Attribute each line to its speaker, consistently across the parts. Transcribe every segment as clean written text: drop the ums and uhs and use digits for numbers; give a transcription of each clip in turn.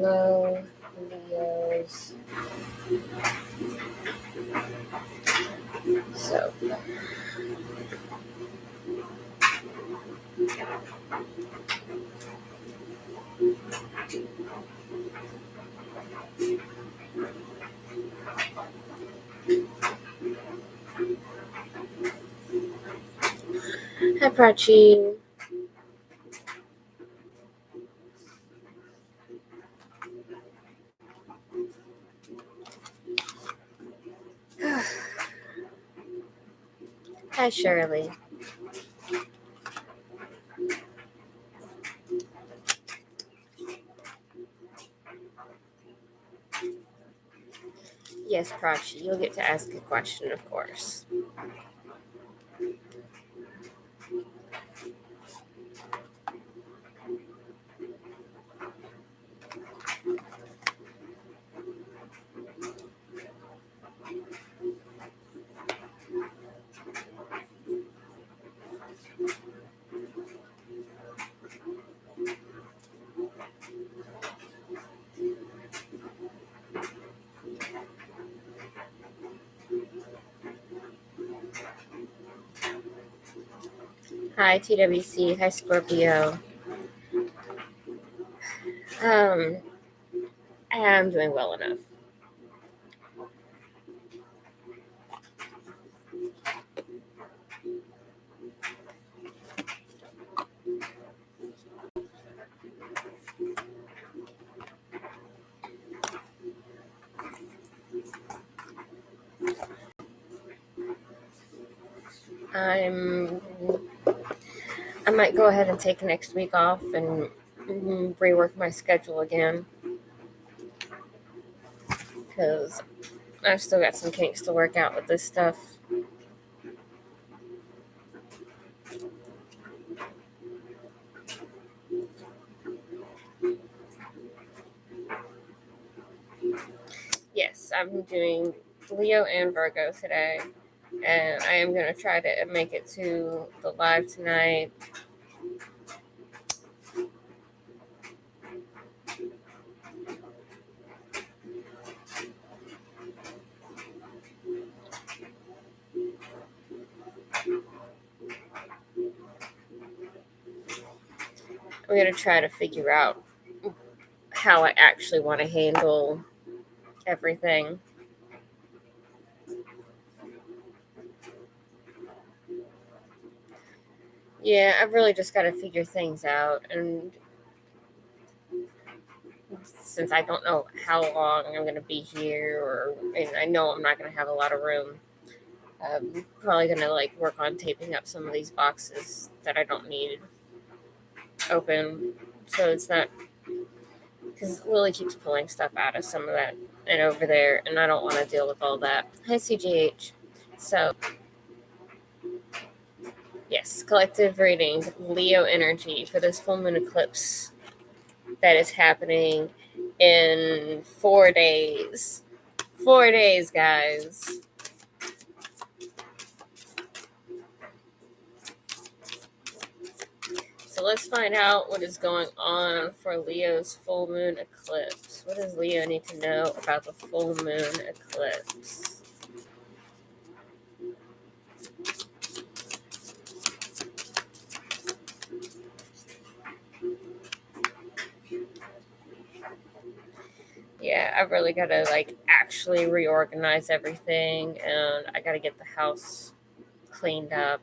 Speaker 1: Hello, Leos. So, hi, Prachi. Hi, Shirley. Yes, Prachi, you'll get to ask a question, of course. Hi, TWC. Hi, Scorpio. I'm doing well enough. I might go ahead and take next week off and rework my schedule again, because I've still got some kinks to work out with this stuff. Yes, I'm doing Leo and Virgo today, and I am going to try to make it to the live tonight. I'm going to try to figure out how I actually want to handle everything. Yeah, I've really just got to figure things out, and since I don't know how long I'm going to be here, and I know I'm not going to have a lot of room, I'm probably going to work on taping up some of these boxes that I don't need open, so it's not, because Lily keeps pulling stuff out of some of that and over there, and I don't want to deal with all that. Hi, CGH. So, yes, collective reading, Leo energy for this full moon eclipse that is happening in 4 days. 4 days, guys. So let's find out what is going on for Leo's full moon eclipse. What does Leo need to know about the full moon eclipse? Yeah, I've really got to actually reorganize everything, and I got to get the house cleaned up.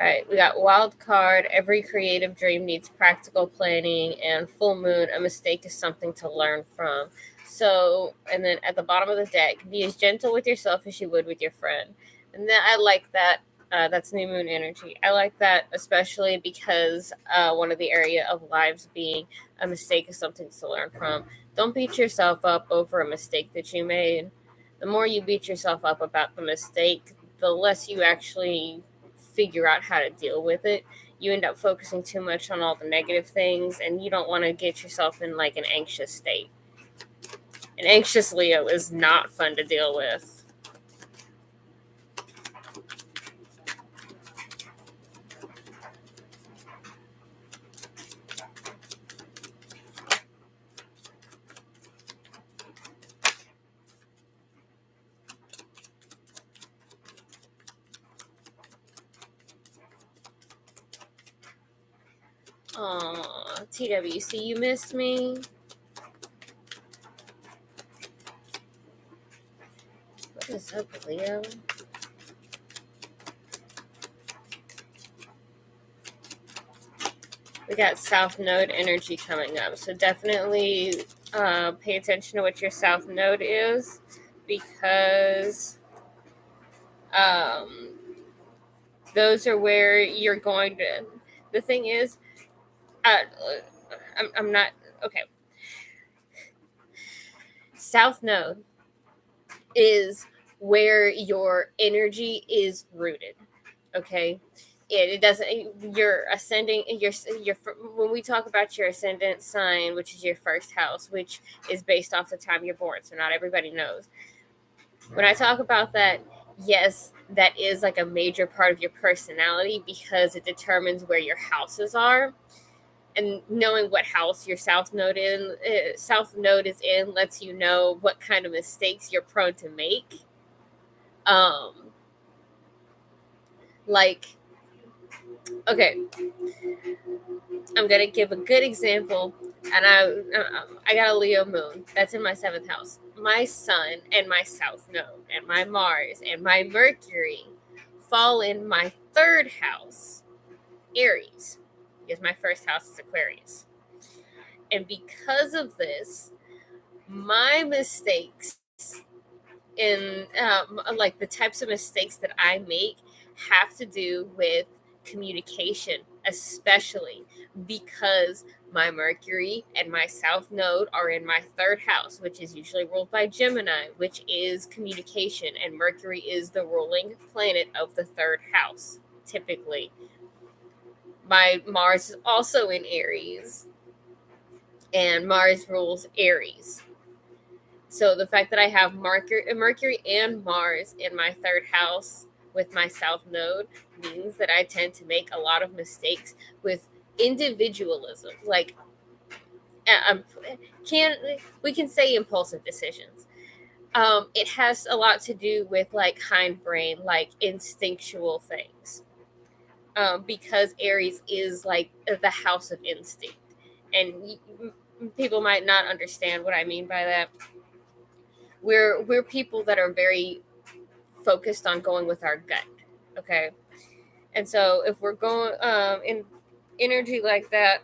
Speaker 1: All right, we got wild card. Every creative dream needs practical planning, and full moon, a mistake is something to learn from. So, and then at the bottom of the deck, be as gentle with yourself as you would with your friend. And then I like that. That's new moon energy. I like that, especially because one of the area of lives being a mistake is something to learn from. Don't beat yourself up over a mistake that you made. The more you beat yourself up about the mistake, the less you actually figure out how to deal with it. You end up focusing too much on all the negative things, and you don't want to get yourself in an anxious state. An anxious Leo is not fun to deal with. Aw, TWC, you missed me. What is up, Leo? We got South Node energy coming up, so definitely pay attention to what your South Node is, because those are where you're going to. The thing is, I'm not okay. South Node is where your energy is rooted. Okay, it doesn't. Your ascending. Your when we talk about your ascendant sign, which is your first house, which is based off the time you're born, so not everybody knows. When I talk about that, yes, that is like a major part of your personality, because it determines where your houses are. And knowing what house your south node is in lets you know what kind of mistakes you're prone to make. Like, okay, I'm gonna give a good example, and I got a Leo moon that's in my 7th house. My sun and my south node and my Mars and my Mercury fall in my 3rd house, Aries, because my 1st house is Aquarius. And because of this, my mistakes in like the types of mistakes that I make have to do with communication, especially because my Mercury and my South Node are in my 3rd house, which is usually ruled by Gemini, which is communication, and Mercury is the ruling planet of the 3rd house, typically. My Mars is also in Aries, and Mars rules Aries. So the fact that I have Mercury and Mars in my 3rd house with my South Node means that I tend to make a lot of mistakes with individualism. Like, we can say impulsive decisions. It has a lot to do with like hindbrain, like instinctual things. Because Aries is like the house of instinct, and people might not understand what I mean by that. We're people that are very focused on going with our gut, okay? And so if we're going in energy like that,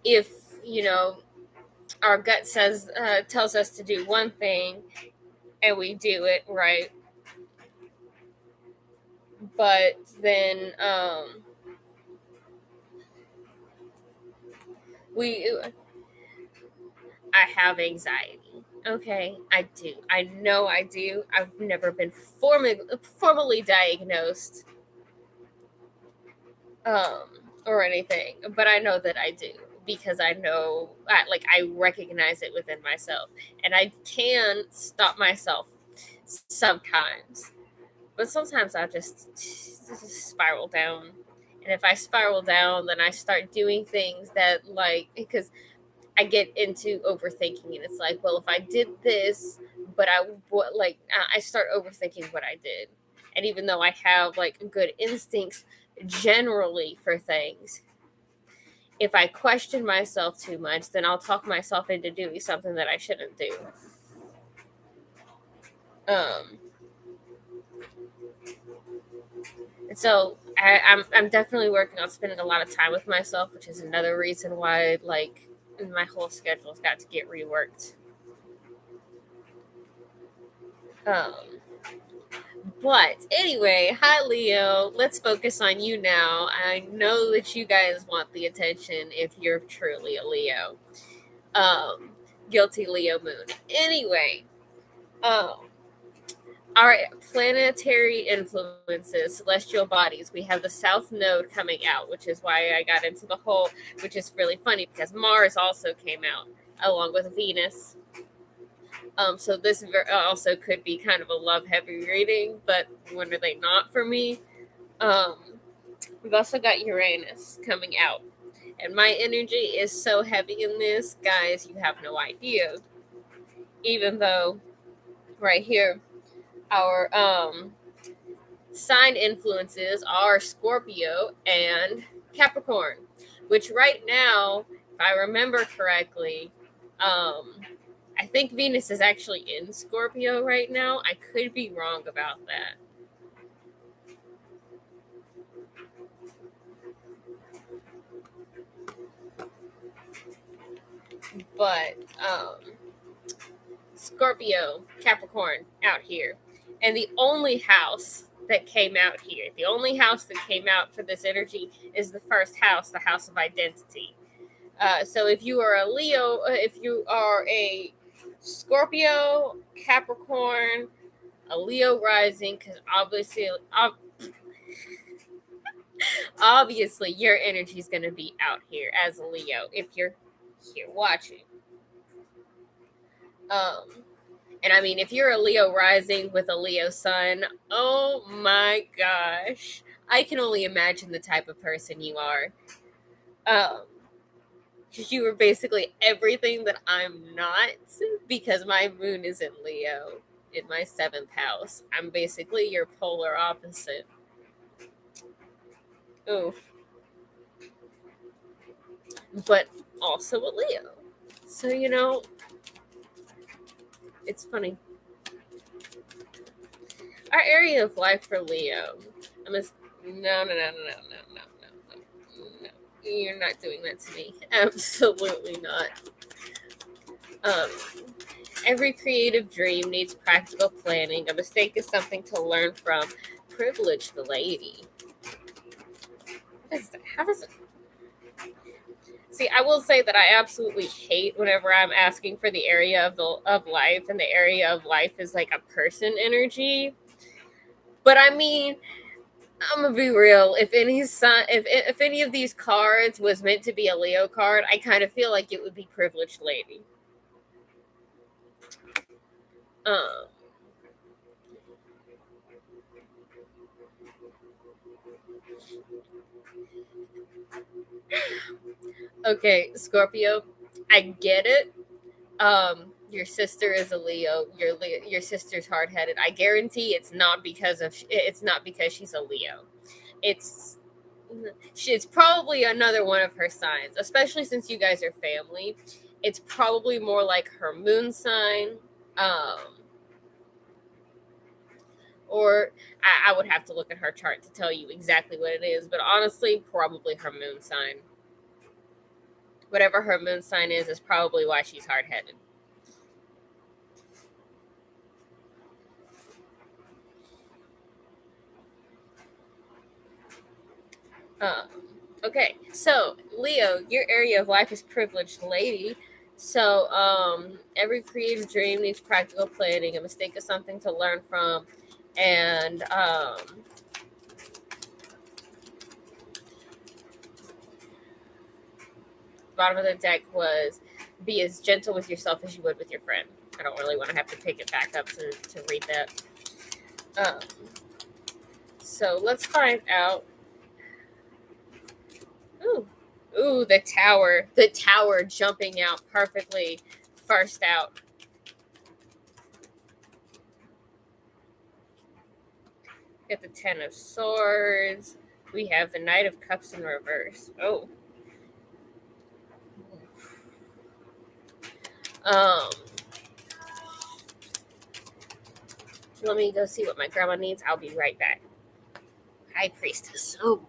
Speaker 1: if our gut tells us to do one thing and we do it right, but then I have anxiety. Okay, I do. I know I do. I've never been formally diagnosed or anything, but I know that I do, because I know, I recognize it within myself, and I can stop myself sometimes, but sometimes I just spiral down. And if I spiral down, then I start doing things that, like, because I get into overthinking, and it's like, well, if I did this, but I start overthinking what I did. And even though I have like good instincts generally for things, if I question myself too much, then I'll talk myself into doing something that I shouldn't do. And so I'm definitely working on spending a lot of time with myself, which is another reason why like my whole schedule's got to get reworked. But anyway, hi Leo. Let's focus on you now. I know that you guys want the attention if you're truly a Leo. Guilty Leo moon. Anyway, our planetary influences, celestial bodies. We have the South Node coming out, which is why I got into the whole, which is really funny because Mars also came out along with Venus. So this also could be kind of a love-heavy reading, but when are they not for me? We've also got Uranus coming out. And my energy is so heavy in this, guys, you have no idea. Even though right here, our sign influences are Scorpio and Capricorn, which right now, if I remember correctly, I think Venus is actually in Scorpio right now. I could be wrong about that. But Scorpio, Capricorn out here. And the only house that came out here, the only house that came out for this energy is the first house, the house of identity. So if you are a Leo, if you are a Scorpio, Capricorn, a Leo rising, because obviously your energy is going to be out here as a Leo if you're here watching. And I mean, if you're a Leo rising with a Leo sun, oh my gosh, I can only imagine the type of person you are. You are basically everything that I'm not, because my moon is in Leo in my 7th house. I'm basically your polar opposite. Oof. But also a Leo. So, it's funny. Our area of life for Leo. No. You're not doing that to me. Absolutely not. Every creative dream needs practical planning. A mistake is something to learn from. Privilege the lady. How does it? See, I will say that I absolutely hate whenever I'm asking for the area of life, and the area of life is like a person energy. But I mean, I'm gonna be real. If any of these cards was meant to be a Leo card, I kind of feel like it would be privileged lady. Okay, Scorpio, I get it. Your sister is a Leo. Your sister's hard headed. I guarantee it's not because she's a Leo. It's probably another one of her signs, especially since you guys are family. It's probably more like her moon sign, or I would have to look at her chart to tell you exactly what it is. But honestly, probably her moon sign. Whatever her moon sign is probably why she's hard headed. Okay, so Leo, your area of life is privileged lady. So every creative dream needs practical planning. A mistake is something to learn from. And bottom of the deck was be as gentle with yourself as you would with your friend. I don't really want to have to pick it back up to read that. So let's find out. Ooh, the tower. The tower jumping out perfectly first out. We have the 10 of Swords. We have the Knight of Cups in reverse. Oh. Let me go see what my grandma needs. I'll be right back. High Priestess. Oh boy.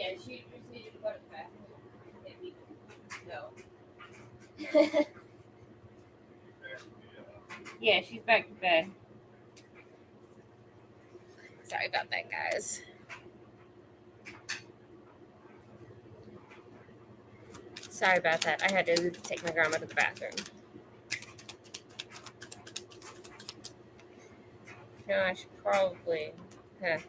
Speaker 1: Yeah, she just needed to go to the bathroom. No. Yeah, she's back to bed. Sorry about that, guys. Sorry about that. I had to take my grandma to the bathroom. No, I should probably. Let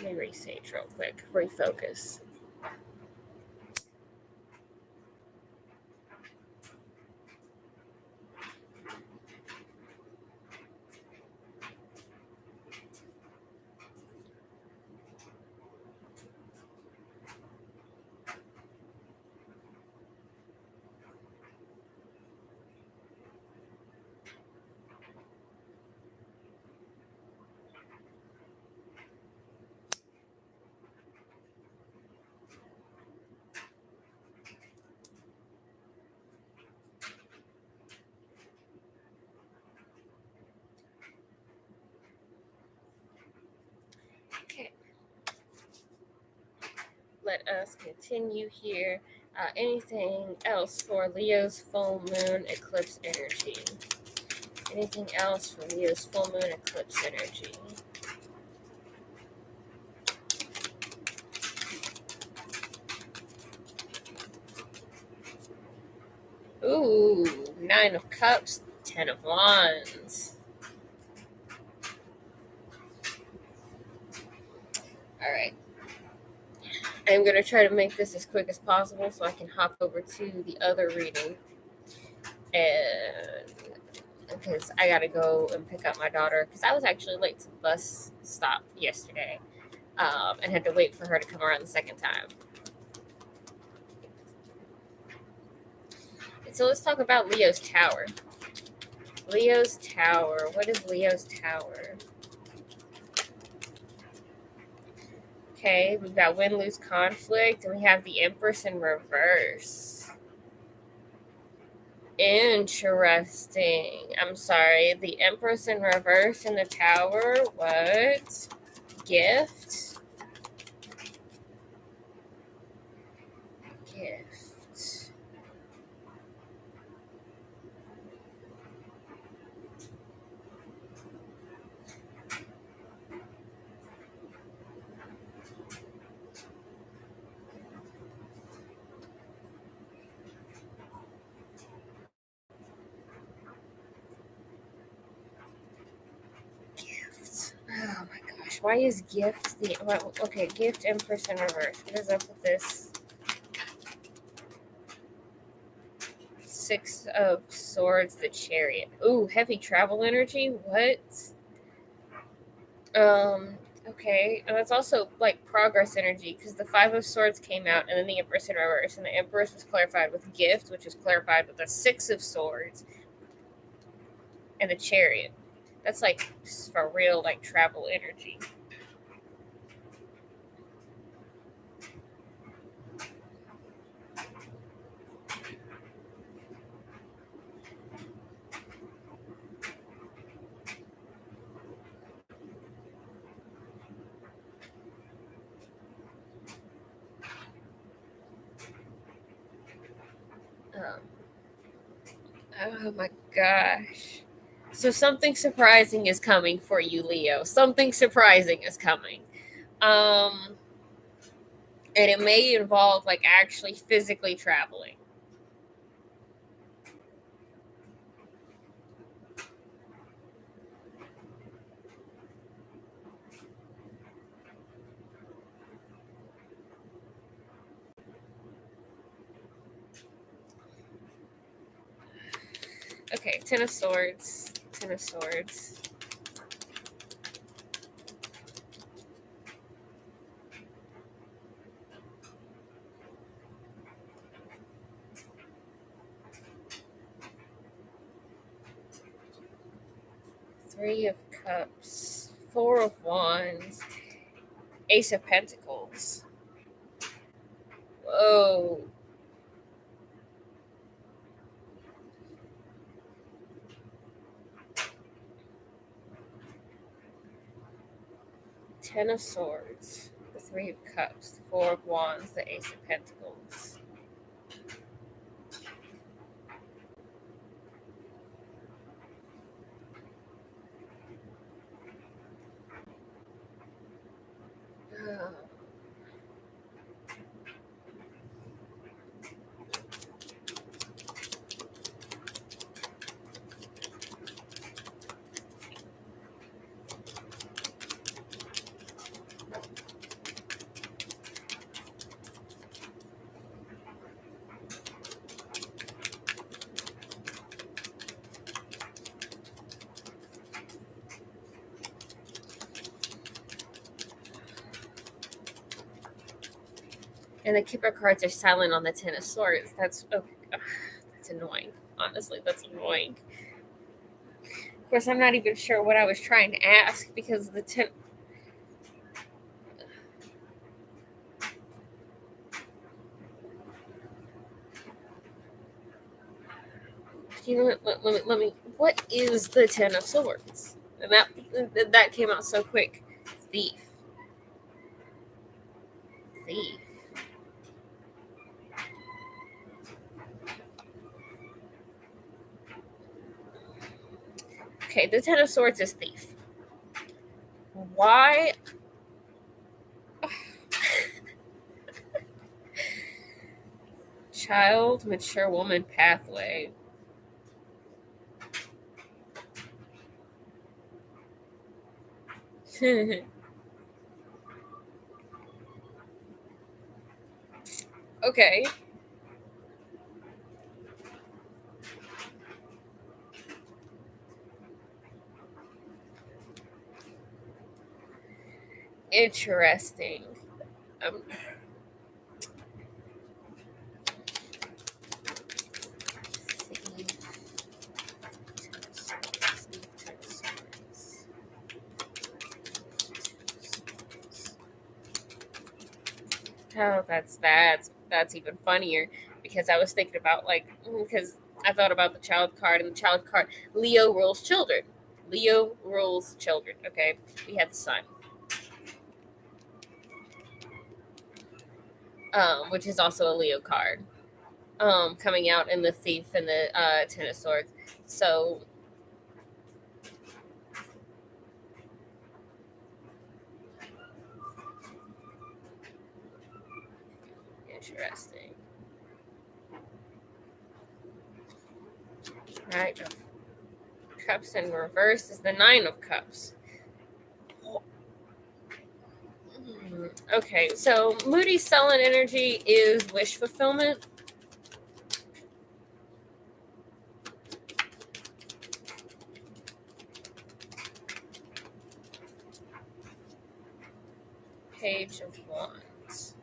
Speaker 1: me resage real quick. Refocus. Okay. Let us continue here. Anything else for Leo's full moon eclipse energy? Anything else for Leo's full moon eclipse energy? Ooh, 9 of Cups, 10 of Wands. All right. I'm going to try to make this as quick as possible so I can hop over to the other reading. And because I got to go and pick up my daughter, because I was actually late to the bus stop yesterday and had to wait for her to come around the second time. And so let's talk about Leo's Tower. Leo's Tower. What is Leo's Tower? Okay, we've got win-lose conflict, and we have the Empress in reverse. Interesting. I'm sorry. The Empress in reverse in the Tower. What? Gift? Gift. Oh my gosh, why is gift the well, okay, gift Empress in reverse. What is up with this? 6 of Swords, the Chariot. Ooh, heavy travel energy? What? Okay. And that's also like progress energy because the 5 of Swords came out and then the Empress in reverse. And the Empress was clarified with gift, which was clarified with the 6 of Swords and the Chariot. That's like for real, like travel energy. Oh my gosh. So something surprising is coming for you, Leo. Something surprising is coming. And it may involve like actually physically traveling. Okay, 10 of Swords. 10 of Swords. Three of Cups. 4 of Wands. Ace of Pentacles. Whoa. Ten of Swords, the Three of Cups, the Four of Wands, the Ace of Pentacles. And the Keeper cards are silent on the Ten of Swords. That's annoying. Honestly, that's annoying. Of course, I'm not even sure what I was trying to ask because the Ten. You know what? Let me. What is the Ten of Swords? And that came out so quick. Thief. Thief. Okay, the Ten of Swords is thief. Why? Child, mature woman pathway. Okay. Interesting. Um, Oh, that's even funnier because I was thinking about because I thought about the child card and the child card. Leo rules children. Leo rules children. Okay, we had the sun, which is also a Leo card, coming out in the thief and the Ten of Swords. So interesting. Right. Cups in reverse is the Nine of Cups. Okay, so Moody Sullen energy is wish fulfillment. Page of Wands.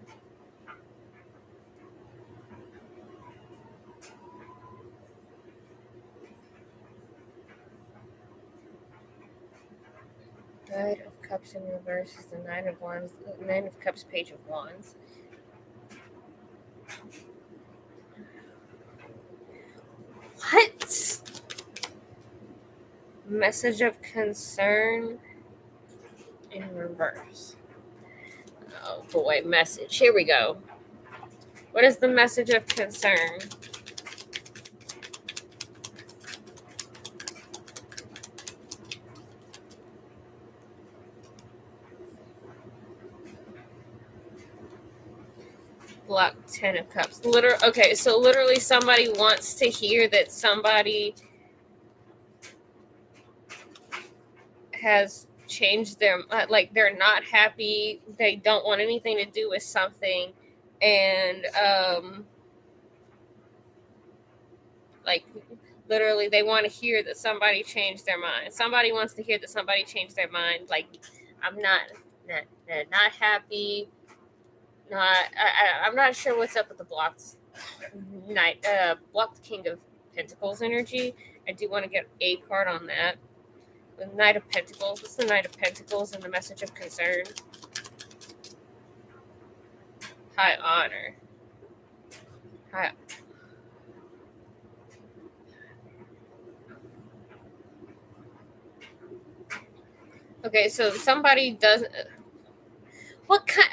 Speaker 1: Knight of Cups in reverse is the Nine of Wands. Nine of Cups, Page of Wands. What? Message of concern in reverse. Oh boy, message. Here we go. What is the message of concern? Block 10 of Cups. Okay, so literally somebody wants to hear that somebody has changed their, they're not happy, they don't want anything to do with something, and literally they want to hear that somebody changed their mind. Somebody wants to hear that somebody changed their mind. I'm not happy. I'm not sure what's up with the blocked blocked King of Pentacles energy. I do want to get a card on that. The Knight of Pentacles. What's the Knight of Pentacles and the message of concern? High honor. High. Okay, so somebody doesn't. What kind?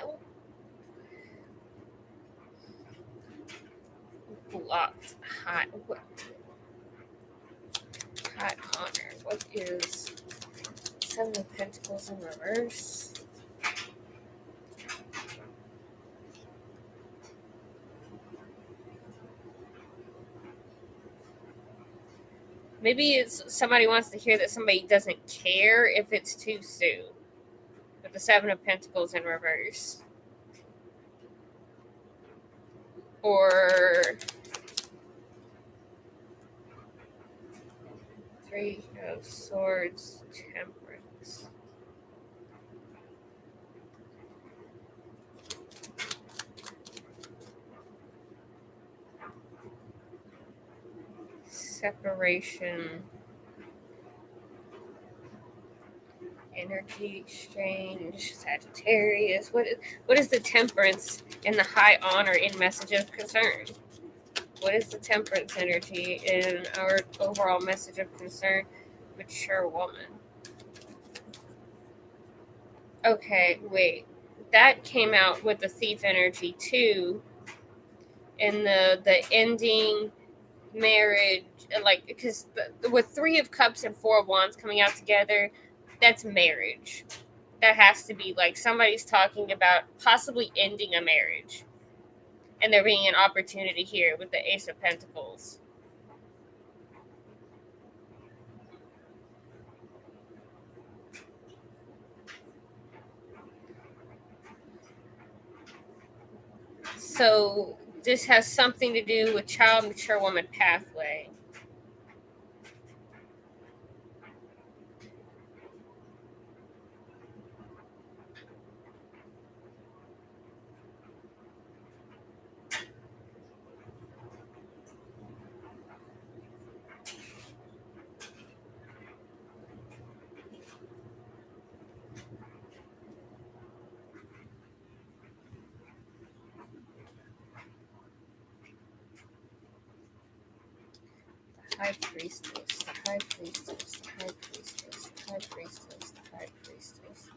Speaker 1: Blocked. Hot honor. What is Seven of Pentacles in reverse? Maybe it's somebody wants to hear that somebody doesn't care if it's too soon. With the Seven of Pentacles in reverse. Or Three of Swords, Temperance. Separation. Energy exchange, Sagittarius. What is the Temperance and the High Honor in message of concern? What is the Temperance energy in our overall message of concern? Mature woman. Okay, wait. That came out with the Thief energy too. And the ending marriage, like, because with Three of Cups and Four of Wands coming out together, that's marriage. That has to be like somebody's talking about possibly ending a marriage, and there being an opportunity here with the Ace of Pentacles. So this has something to do with child mature woman pathway. High Priestess, the High Priestess, the High Priestess, the High Priestess, the High Priestess.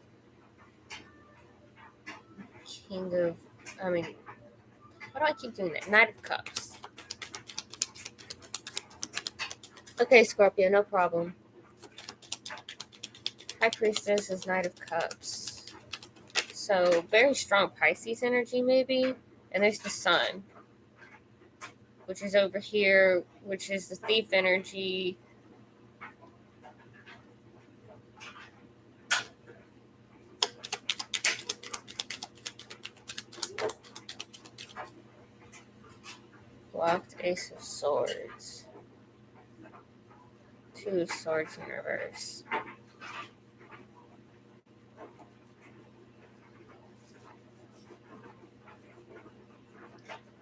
Speaker 1: King of, why do I keep doing that? Knight of Cups. Okay, Scorpio, no problem. High Priestess is Knight of Cups. So very strong Pisces energy maybe. And there's the Sun, which is over here, which is the Thief energy. Blocked Ace of Swords. Two of Swords in reverse.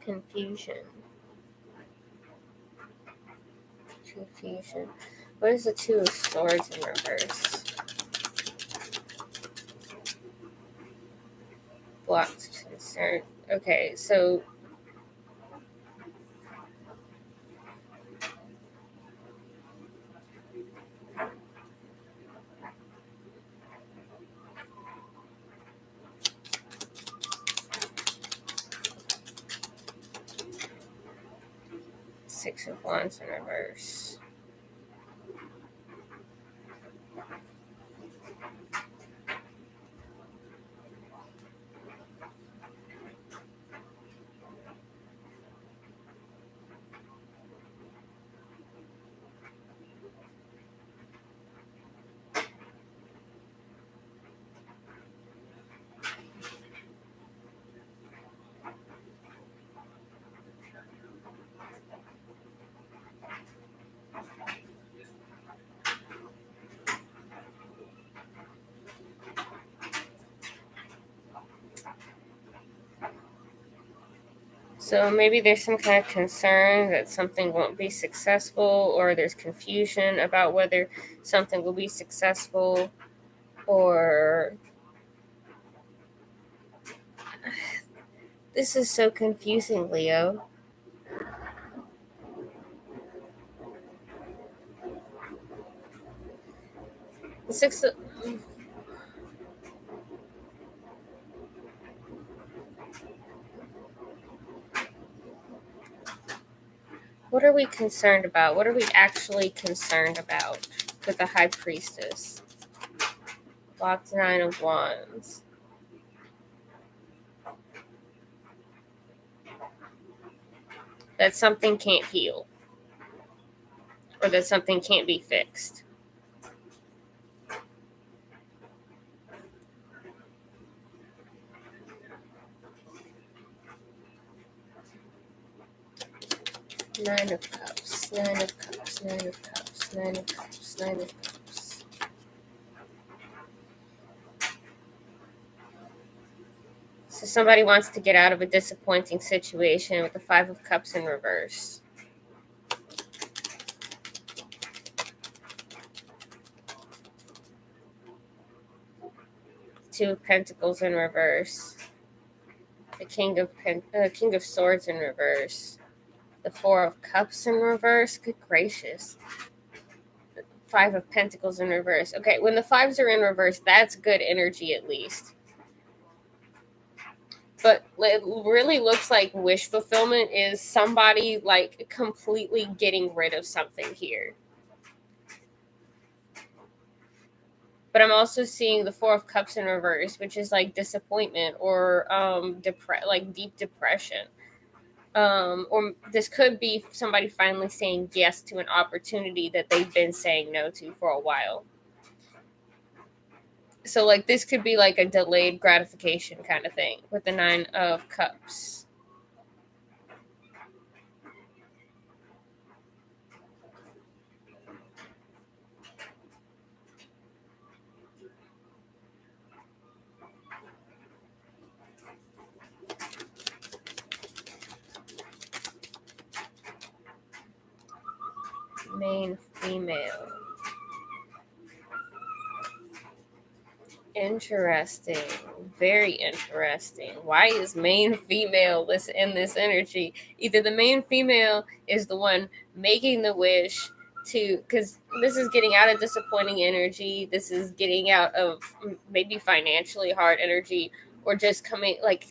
Speaker 1: Confusion. Confusion. What is the Two of Swords in reverse? Blocked concern. Okay, so Six of Wands in reverse. So maybe there's some kind of concern that something won't be successful, or there's confusion about whether something will be successful, or this is so confusing, Leo. The What are we concerned about? What are we actually concerned about with the High Priestess? Locked 9 of Wands. That something can't heal. Or that something can't be fixed. Nine of Cups, Nine of Cups, Nine of Cups, Nine of Cups, Nine of Cups. So somebody wants to get out of a disappointing situation with the Five of Cups in reverse. Two of Pentacles in reverse. The King of Swords in reverse. The Four of Cups in reverse. Good gracious. Five of Pentacles in reverse. Okay, when the fives are in reverse, that's good energy at least. But it really looks like wish fulfillment is somebody like completely getting rid of something here. But I'm also seeing the Four of Cups in reverse, which is like disappointment or like deep depression. Or this could be somebody finally saying yes to an opportunity that they've been saying no to for a while. So like this could be like a delayed gratification kind of thing with the Nine of Cups. Main female. Interesting. Very interesting. Why is main female in this energy? Either the main female is the one making the wish to, because this is getting out of disappointing energy. This is getting out of maybe financially hard energy, or just coming like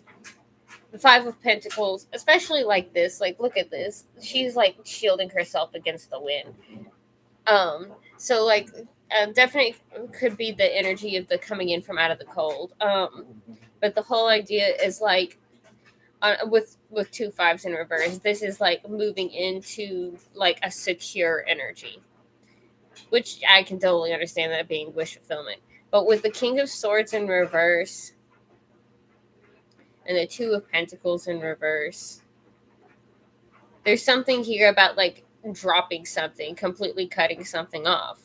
Speaker 1: the Five of Pentacles, especially like this. Like, look at this. She's like shielding herself against the wind. So like definitely could be the energy of the coming in from out of the cold. But the whole idea is like with two fives in reverse, this is like moving into like a secure energy, which I can totally understand that being wish fulfillment. But with the King of Swords in reverse and the Two of Pentacles in reverse, there's something here about like dropping something, completely cutting something off.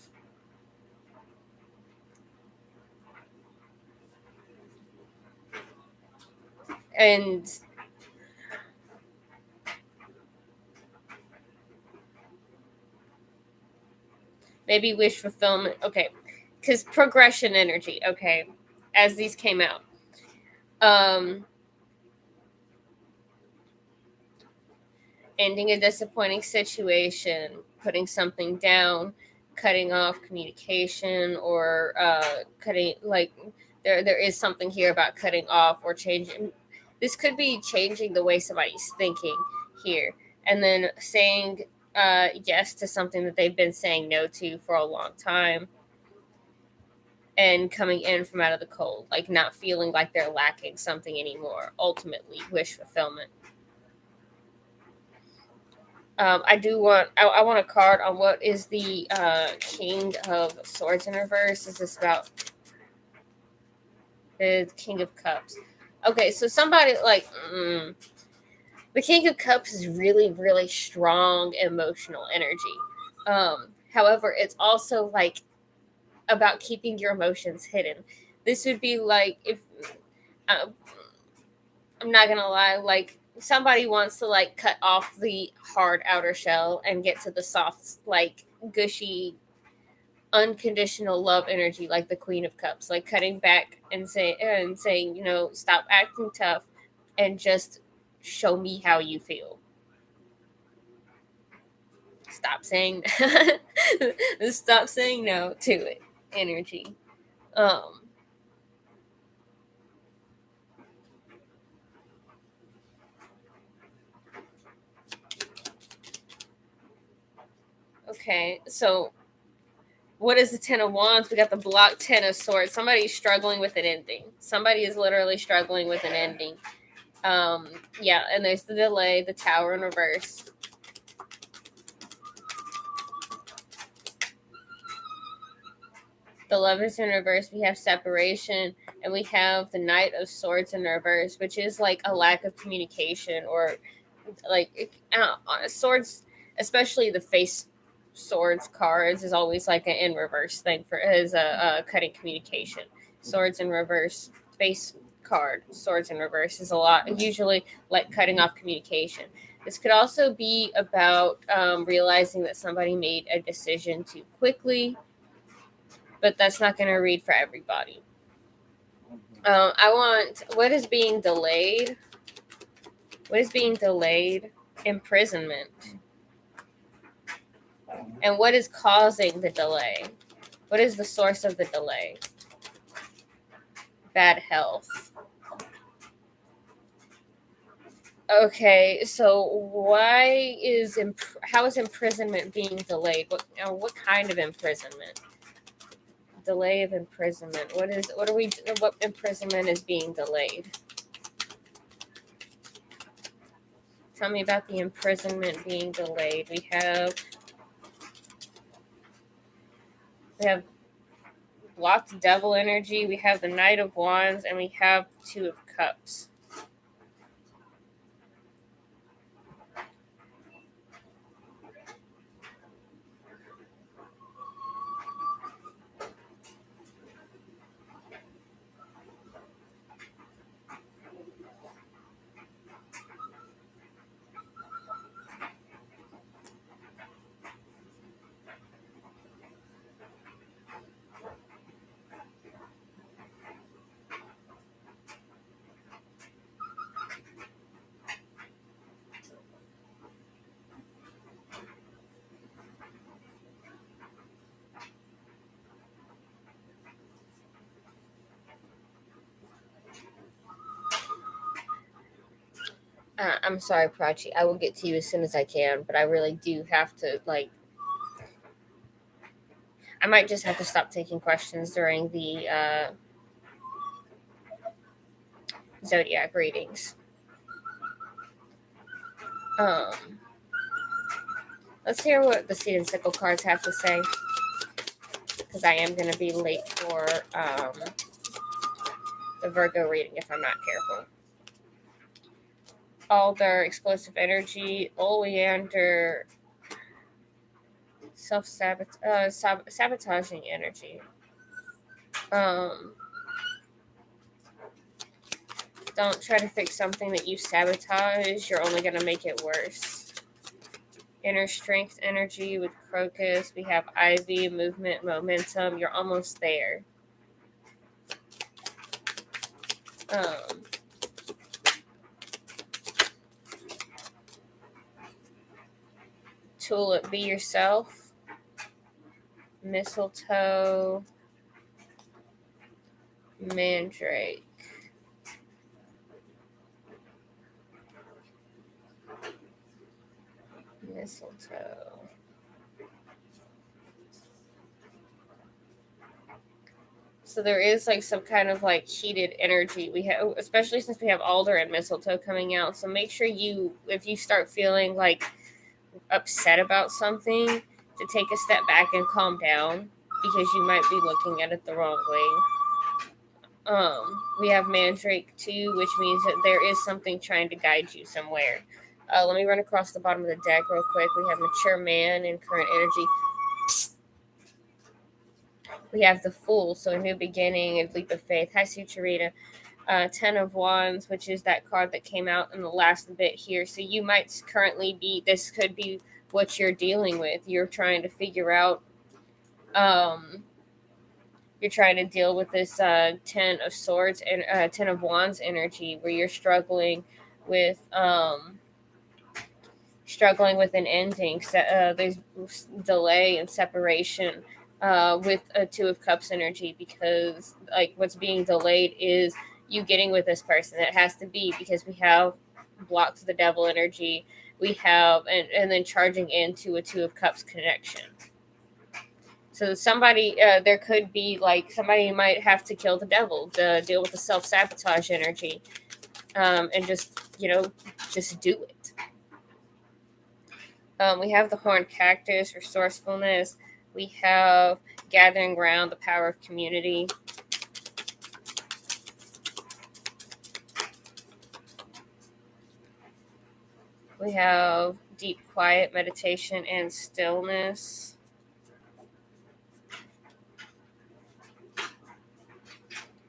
Speaker 1: And maybe wish fulfillment. Okay. Because progression energy. Okay. As these came out. Ending a disappointing situation, putting something down, cutting off communication, or cutting, like, there is something here about cutting off or changing. This could be changing the way somebody's thinking here. And then saying yes to something that they've been saying no to for a long time. And coming in from out of the cold, like not feeling like they're lacking something anymore. Ultimately, wish fulfillment. I want a card on what is the King of Swords in reverse. Is this about the King of Cups? Okay, so somebody like the King of Cups is really, really strong emotional energy. However, it's also like about keeping your emotions hidden. This would be like if I'm not gonna lie, like somebody wants to like cut off the hard outer shell and get to the soft, like gushy, unconditional love energy, like the Queen of Cups, like cutting back and saying, you know, stop acting tough and just show me how you feel. Stop saying stop saying no to it energy. Um Okay, so what is the Ten of Wands? We got the block Ten of Swords. Somebody's struggling with an ending. Somebody is literally struggling with an ending. Yeah, and there's the delay, the Tower in reverse. The Lovers in reverse, we have separation, and we have the Knight of Swords in reverse, which is like a lack of communication, or like swords, especially the face swords cards, is always like an in reverse thing for as a cutting communication. Swords in reverse, face card, swords in reverse is a lot, usually like cutting off communication. This could also be about realizing that somebody made a decision too quickly, but that's not going to read for everybody. I want, what is being delayed? What is being delayed? Imprisonment. And what is causing the delay? What is the source of the delay? Bad health. Okay, so how is imprisonment being delayed? What kind of imprisonment? Delay of imprisonment. What imprisonment is being delayed? Tell me about the imprisonment being delayed. We have blocked devil energy, we have the Knight of Wands, and we have Two of Cups. I'm sorry, Prachi. I will get to you as soon as I can, but I really do have to, I might just have to stop taking questions during the zodiac readings. Let's hear what the Seed and Sickle cards have to say, because I am going to be late for the Virgo reading if I'm not careful. Alder, explosive energy. Oleander, sabotaging energy. Don't try to fix something that you sabotage. You're only going to make it worse. Inner strength energy with Crocus. We have Ivy, movement, momentum. You're almost there. Tulip, be yourself. Mistletoe. Mandrake. Mistletoe. So there is some kind of heated energy we have, especially since we have Alder and Mistletoe coming out. So make sure if you start feeling upset about something, to take a step back and calm down, because you might be looking at it the wrong way. We have Mandrake too, which means that there is something trying to guide you somewhere. Let me run across the bottom of the deck real quick. We have Mature Man in current energy. We have the Fool, so a new beginning, a leap of faith. Hi, Sucharita. Ten of Wands, which is that card that came out in the last bit here. So you might currently this could be what you're dealing with. You're trying to figure out, you're trying to deal with this Ten of Swords and Ten of Wands energy, where you're struggling with an ending. There's delay and separation with a Two of Cups energy, because what's being delayed is you getting with this person. It has to be, because we have blocks the devil energy. We have, and then charging into a Two of Cups connection. So somebody, there could be like somebody might have to kill the devil to deal with the self-sabotage energy, and just, just do it. We have the horned cactus, resourcefulness. We have gathering ground, the power of community. We have deep quiet, meditation, and stillness.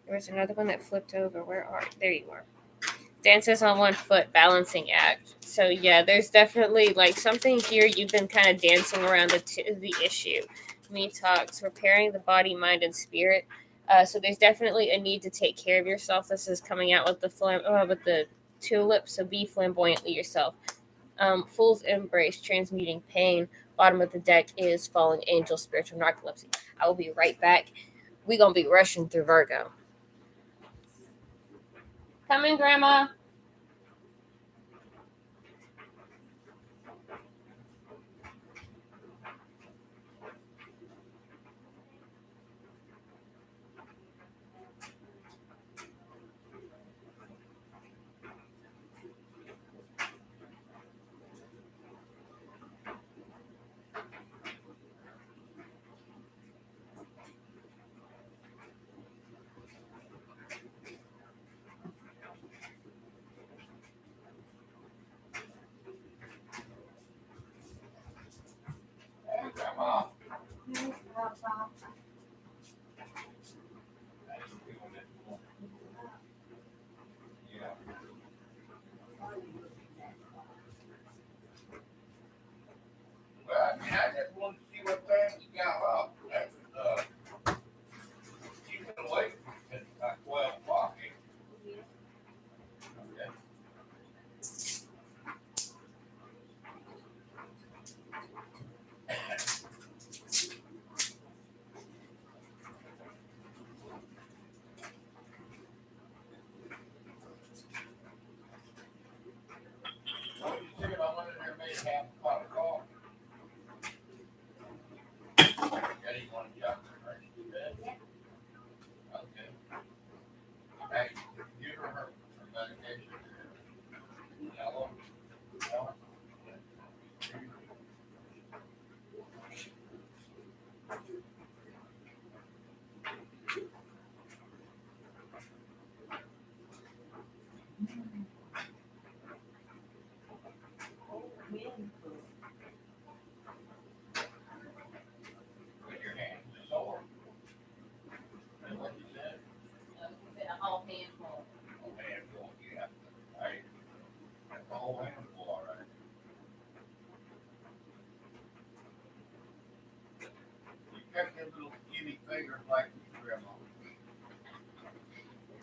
Speaker 1: There was another one that flipped over. Where are you? There you are. Dances on one foot, balancing act. So yeah, there's definitely like something here you've been kind of dancing around the issue. Me talks, repairing the body, mind, and spirit. So there's definitely a need to take care of yourself. This is coming out with the tulip. So be flamboyantly yourself. Fool's embrace, transmuting pain. Bottom of the deck is falling angel, spiritual narcolepsy. I will be right back. We're gonna be rushing through Virgo. Come in, Grandma.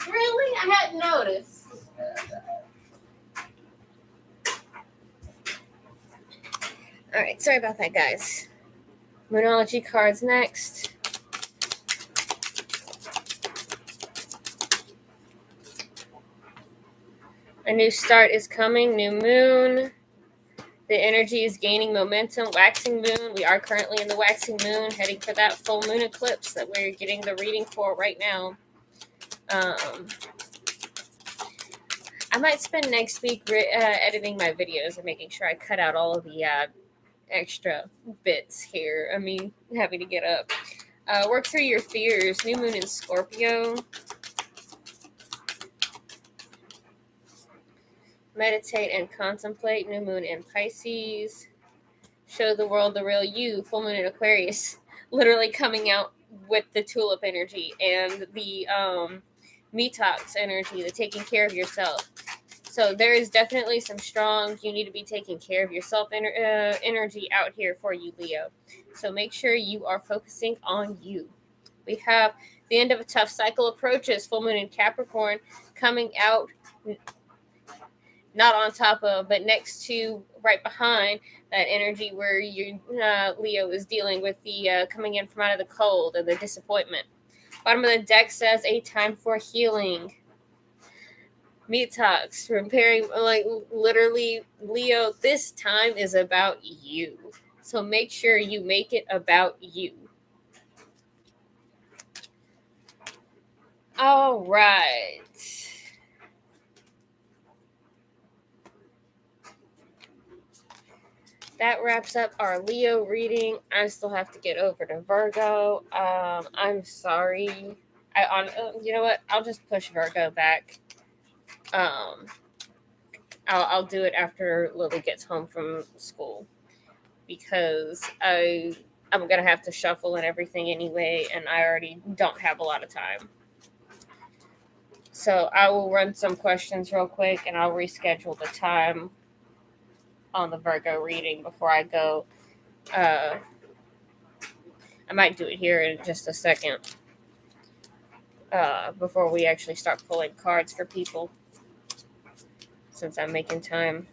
Speaker 1: Really? I hadn't noticed. All right, sorry about that, guys. Moonology cards next. A new start is coming, new moon. The energy is gaining momentum, waxing moon. We are currently in the waxing moon, heading for that full moon eclipse that we're getting the reading for right now. I might spend next week editing my videos and making sure I cut out all of the extra bits here. I mean, having to get up. Work through your fears. New moon in Scorpio. Meditate and contemplate. New moon in Pisces. Show the world the real you. Full moon in Aquarius. Literally coming out with the tulip energy and the detox energy, the taking care of yourself. So there is definitely some strong, you need to be taking care of yourself energy out here for you, Leo. So make sure you are focusing on you. We have the end of a tough cycle approaches, full moon in Capricorn coming out, not on top of, but next to, right behind that energy where you, Leo is dealing with the coming in from out of the cold and the disappointment. Bottom of the deck says a time for healing. Meat talks, preparing, like literally, Leo, this time is about you. So make sure you make it about you. All right. That wraps up our Leo reading. I still have to get over to Virgo. I'm sorry. You know what? I'll just push Virgo back. I'll do it after Lily gets home from school because I'm gonna have to shuffle and everything anyway, and I already don't have a lot of time. So I will run some questions real quick, and I'll reschedule the time on the Virgo reading before I go. I might do it here in just a second before we actually start pulling cards for people, since I'm making time.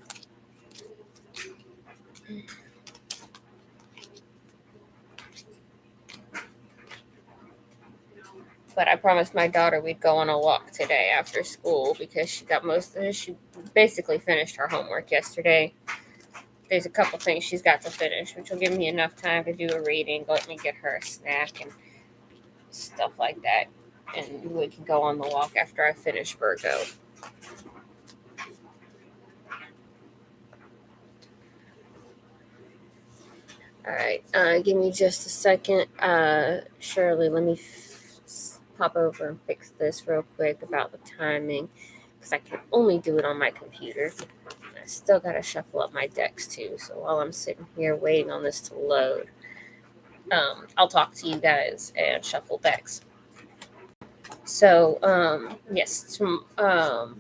Speaker 1: But I promised my daughter we'd go on a walk today after school because she basically finished her homework yesterday. There's a couple things she's got to finish, which will give me enough time to do a reading, let me get her a snack and stuff like that. And we can go on the walk after I finish Virgo. All right, give me just a second. Shirley, let me pop over and fix this real quick about the timing because I can only do it on my computer. I still got to shuffle up my decks too. So while I'm sitting here waiting on this to load, I'll talk to you guys and shuffle decks. So, yes, tomorrow.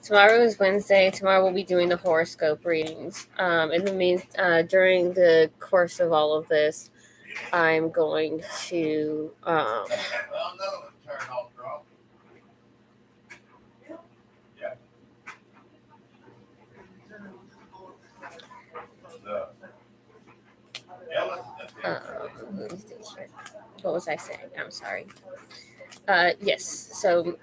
Speaker 1: Tomorrow is Wednesday. Tomorrow we'll be doing the horoscope readings. During the course of all of this, I'm going to what was I saying? I'm sorry. Yes. So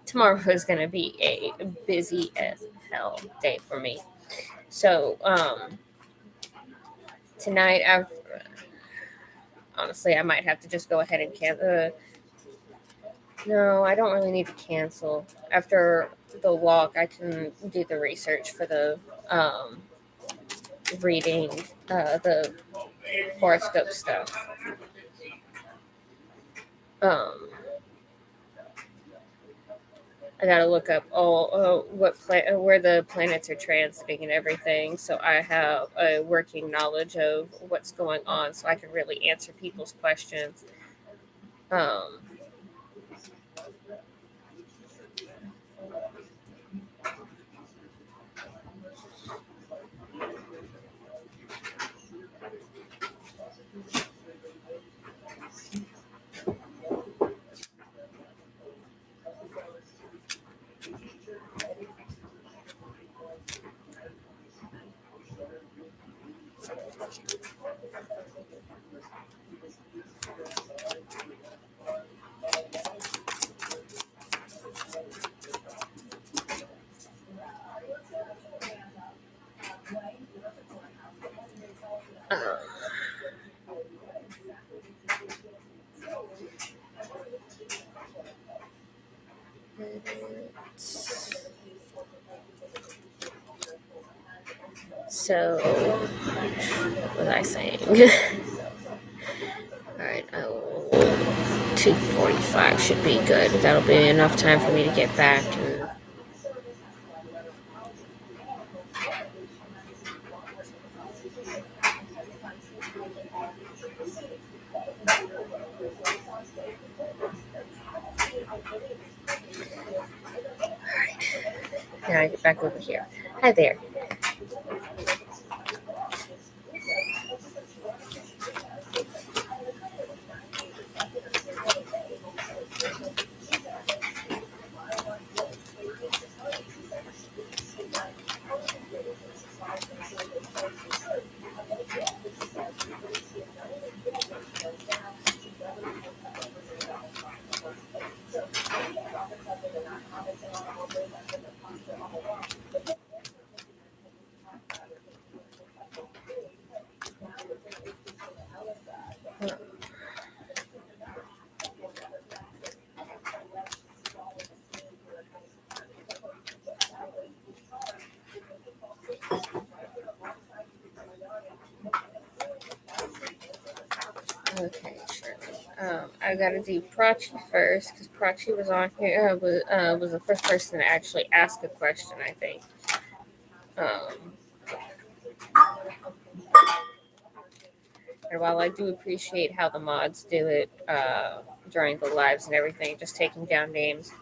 Speaker 1: tomorrow is going to be a busy as hell day for me. So tonight, honestly, I might have to just go ahead and cancel. No, I don't really need to cancel. After the walk, I can do the research for the reading, the horoscope stuff. I gotta look up where the planets are transiting and everything, so I have a working knowledge of what's going on, so I can really answer people's questions. So, what was I saying? Alright, 2:45 should be good. That'll be enough time for me to get back and now I get back over here. Hi there. Okay, sure. I gotta do Prachi first because Prachi was on here. Was the first person to actually ask a question, I think. And while I do appreciate how the mods do it during the lives and everything, just taking down names,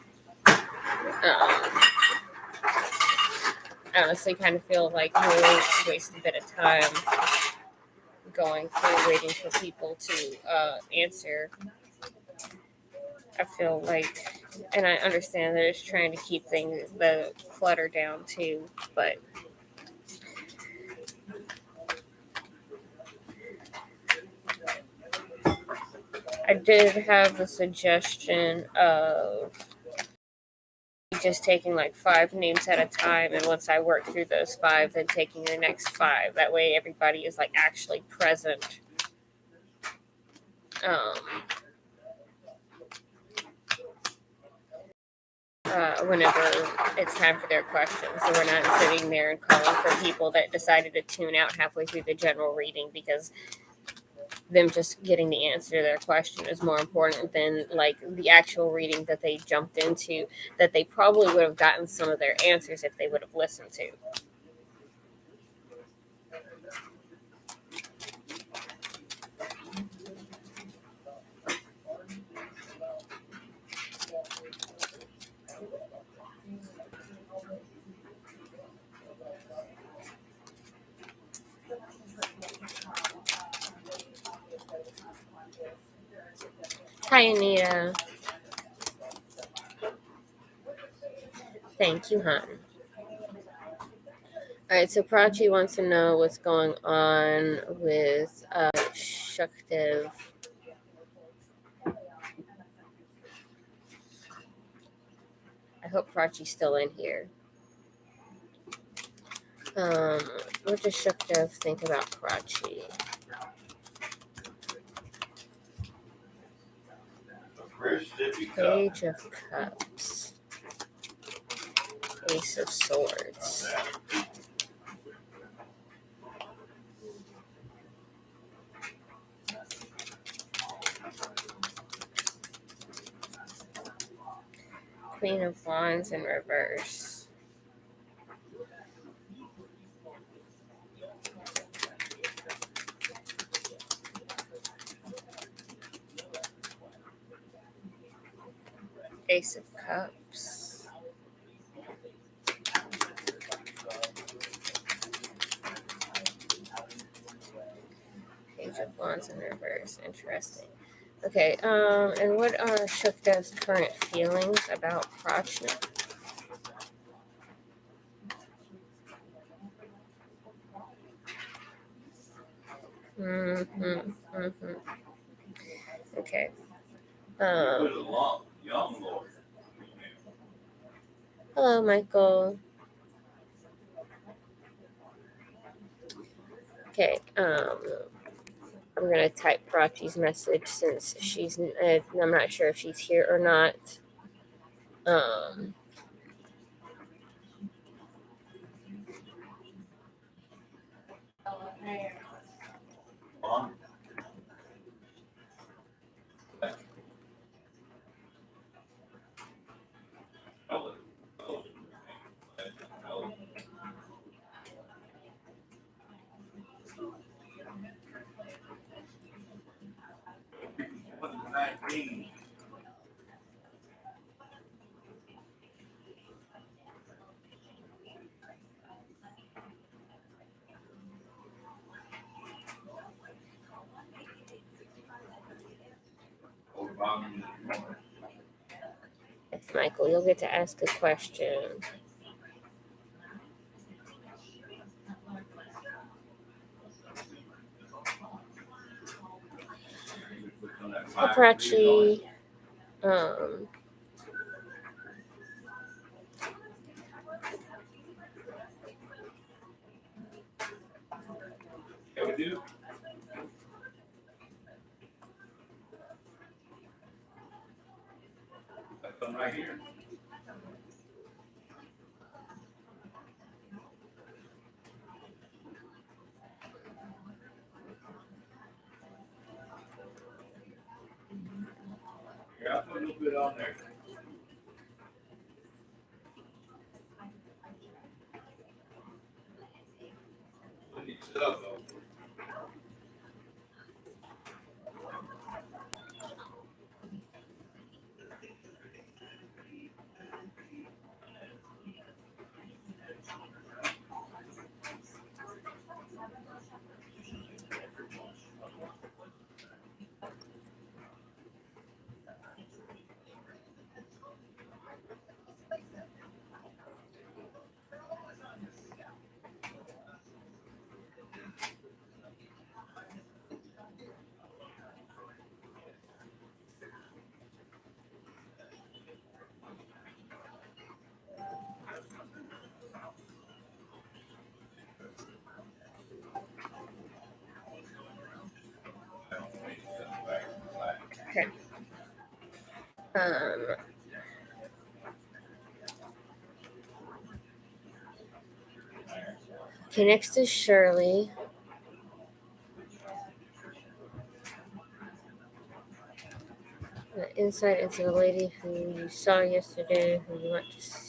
Speaker 1: I honestly kind of feel like we waste a bit of time going through waiting for people to answer. I feel like, and I understand that it's trying to keep the clutter down too, but I did have the suggestion of just taking like 5 names at a time, and once I work through those 5, then taking the next 5. That way everybody is like actually present. Whenever it's time for their questions, so we're not sitting there and calling for people that decided to tune out halfway through the general reading because them just getting the answer to their question is more important than like the actual reading that they jumped into, that they probably would have gotten some of their answers if they would have listened to. Hi, Anita. Thank you, hon. All right, so Prachi wants to know what's going on with Shukdev. I hope Prachi's still in here. What does Shukdev think about Prachi? Page of Cups. Ace of Swords. Queen of Wands in reverse. Ace of Cups. Page of Wands in reverse. Interesting. Okay, and what are Shukdev's current feelings about Prachi? Okay. Hello, Michael. Okay, I'm gonna type Prachi's message since she's. I'm not sure if she's here or not. Michael, you'll get to ask a question. Hi, Prachi. Right here. Okay. Okay, next is Shirley. Insight into the lady who you saw yesterday, who you want to see.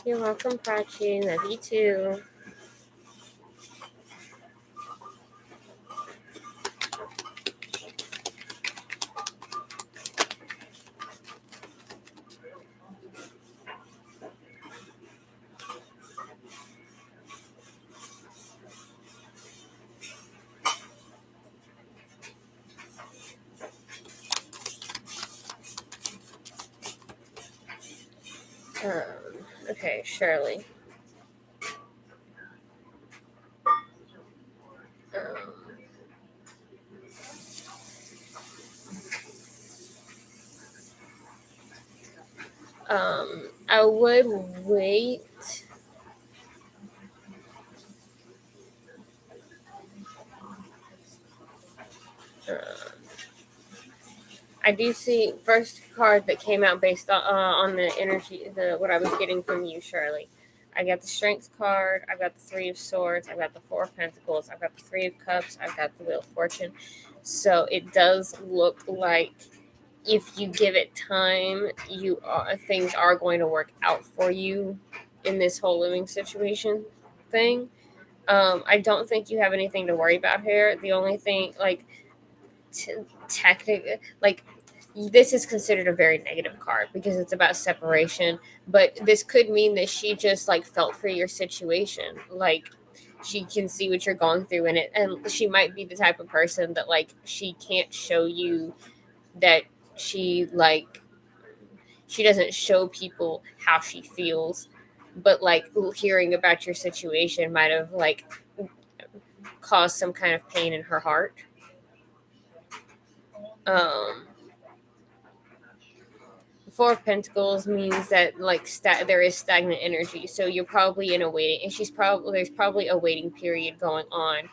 Speaker 1: You're welcome, Prachi. Love you too. Okay, Shirley. I would wait. I do see first card that came out based on the energy, what I was getting from you, Shirley. I got the Strength card. I've got the Three of Swords. I've got the Four of Pentacles. I've got the Three of Cups. I've got the Wheel of Fortune. So it does look like if you give it time, things are going to work out for you in this whole living situation thing. I don't think you have anything to worry about here. The only thing, like, technically, like, this is considered a very negative card because it's about separation, but this could mean that she just like felt for your situation, like she can see what you're going through in it, and she might be the type of person that like she can't show you that she like she doesn't show people how she feels, but like hearing about your situation might have like caused some kind of pain in her heart. um Four of Pentacles means that like there is stagnant energy, so you're probably in a waiting, and there's probably a waiting period going on,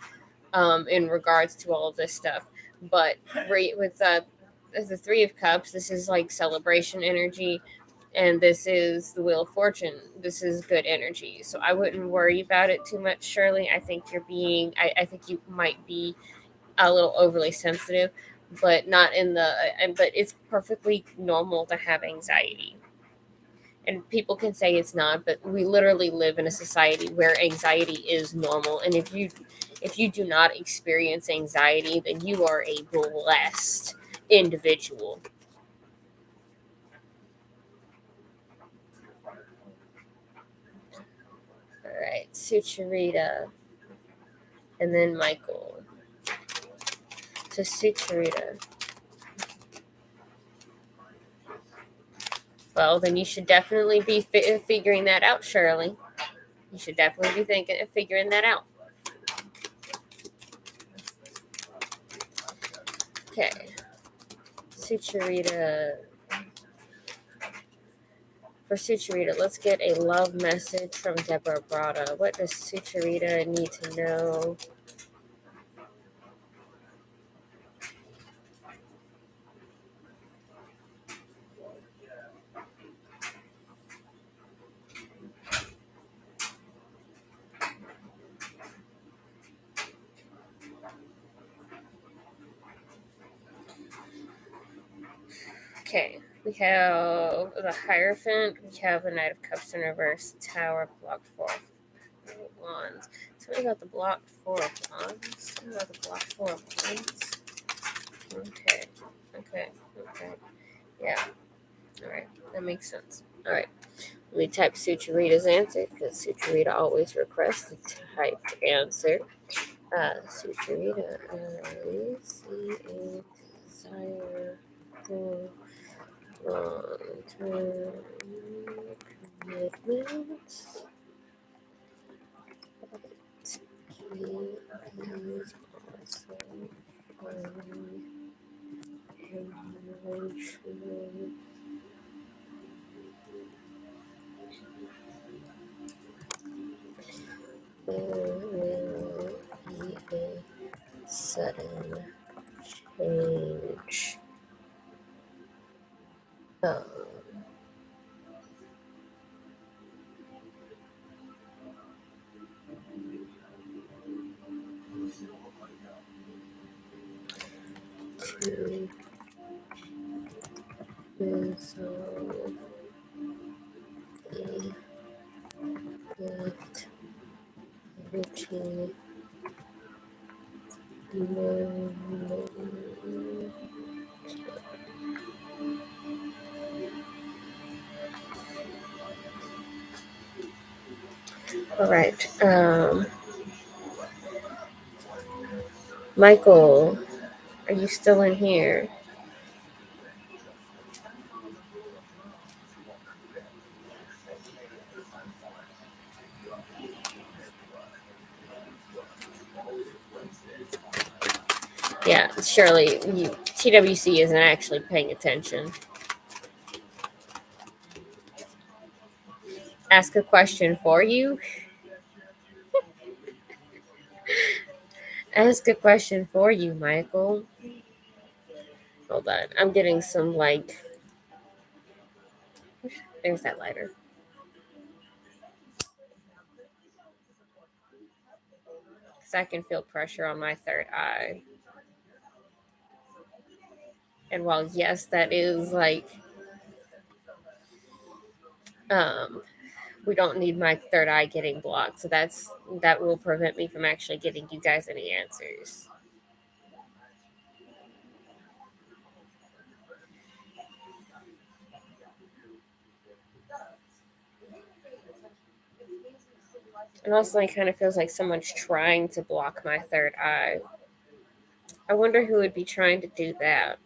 Speaker 1: in regards to all of this stuff. But with the Three of Cups, this is like celebration energy, and this is the Wheel of Fortune. This is good energy, so I wouldn't worry about it too much, Shirley. I think I think you might be a little overly sensitive, but not in the but it's perfectly normal to have anxiety. And people can say it's not, but we literally live in a society where anxiety is normal. And if you do not experience anxiety, then you are a blessed individual. All right, Sucharita, and then Michael. to Sucharita. Well, then you should definitely be figuring that out, Shirley. You should definitely be figuring that out. Okay. Sucharita. For Sucharita, let's get a love message from Deborah Brada. What does Sucharita need to know? Okay, we have the Hierophant, we have the Knight of Cups in reverse, Tower, blocked 4 of Wands. Tell me about the blocked 4 of Wands. Tell me about the blocked 4 of Wands. Okay. Yeah. Alright, that makes sense. Alright. Let me type Sucharita's answer, because Sucharita always requests the typed answer. Sucharita, I see a desire for long-term commitment. He is also emotional. There will be a sudden change. To resolve the gift Richie all right. Michael, are you still in here? Yeah, Shirley, TWC isn't actually paying attention. Ask a question for you. Ask a question for you, Michael. Hold on. I'm getting some, like... There's that lighter. Because I can feel pressure on my third eye. And while, yes, that is, like... we don't need my third eye getting blocked. So that will prevent me from actually getting you guys any answers. And also, it kind of feels like someone's trying to block my third eye. I wonder who would be trying to do that.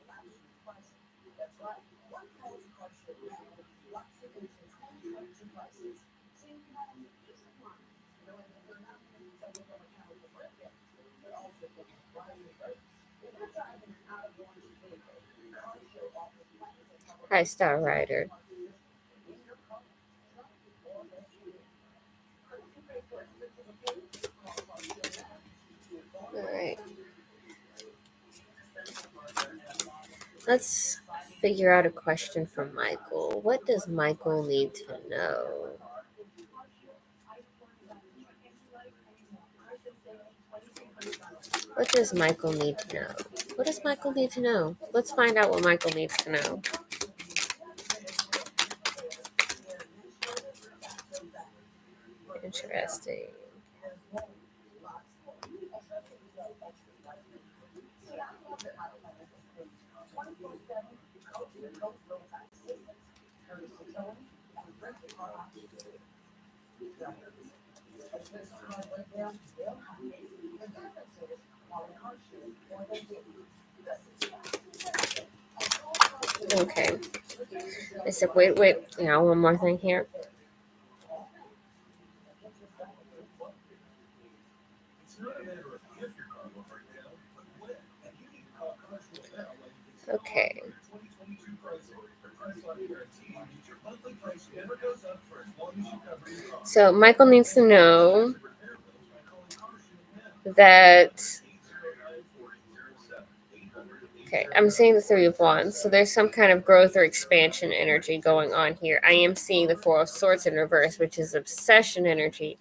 Speaker 1: Hi, Star Rider. All right. Let's figure out a question for Michael. What does Michael need to know? What does Michael need to know? What does Michael need to know? Let's find out what Michael needs to know. Interesting. Okay. I said, wait. One more thing here. Okay. So Michael needs to know that. Okay, I'm seeing the Three of Wands. So there's some kind of growth or expansion energy going on here. I am seeing the Four of Swords in reverse, which is obsession energy.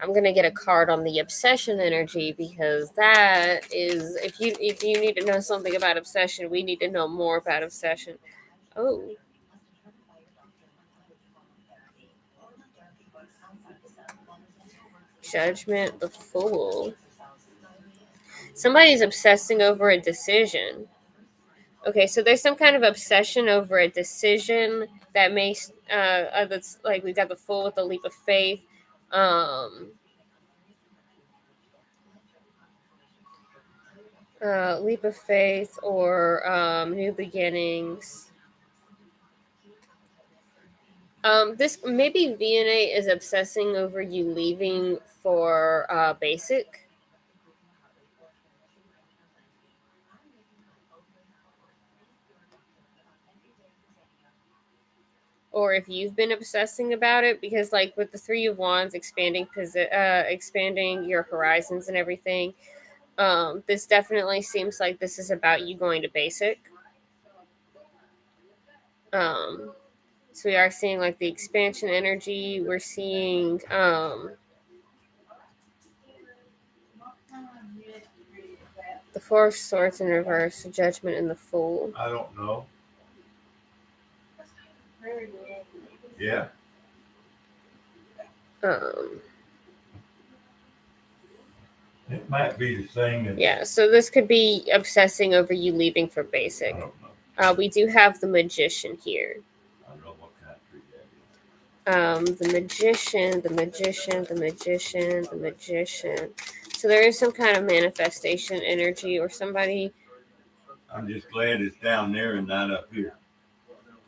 Speaker 1: I'm gonna get a card on the obsession energy because that is if you need to know something about obsession, we need to know more about obsession. Oh. Judgment, the Fool. Somebody's obsessing over a decision. Okay, so there's some kind of obsession over a decision that may that's like we got the Fool with the leap of faith. Leap of faith or new beginnings. This maybe VNA is obsessing over you leaving for basic. Or if you've been obsessing about it, because like with the Three of Wands expanding your horizons and everything, this definitely seems like this is about you going to basic. So we are seeing like the expansion energy. We're seeing the Four of Swords in reverse, the Judgment, and the Fool.
Speaker 2: I don't know. Yeah. It might be the same.
Speaker 1: Yeah, so this could be obsessing over you leaving for basic.
Speaker 2: I don't know.
Speaker 1: We do have the Magician here.
Speaker 2: I don't know what country that is.
Speaker 1: The Magician, the Magician, the Magician, the Magician. So there is some kind of manifestation energy or somebody.
Speaker 2: I'm just glad it's down there and not up here.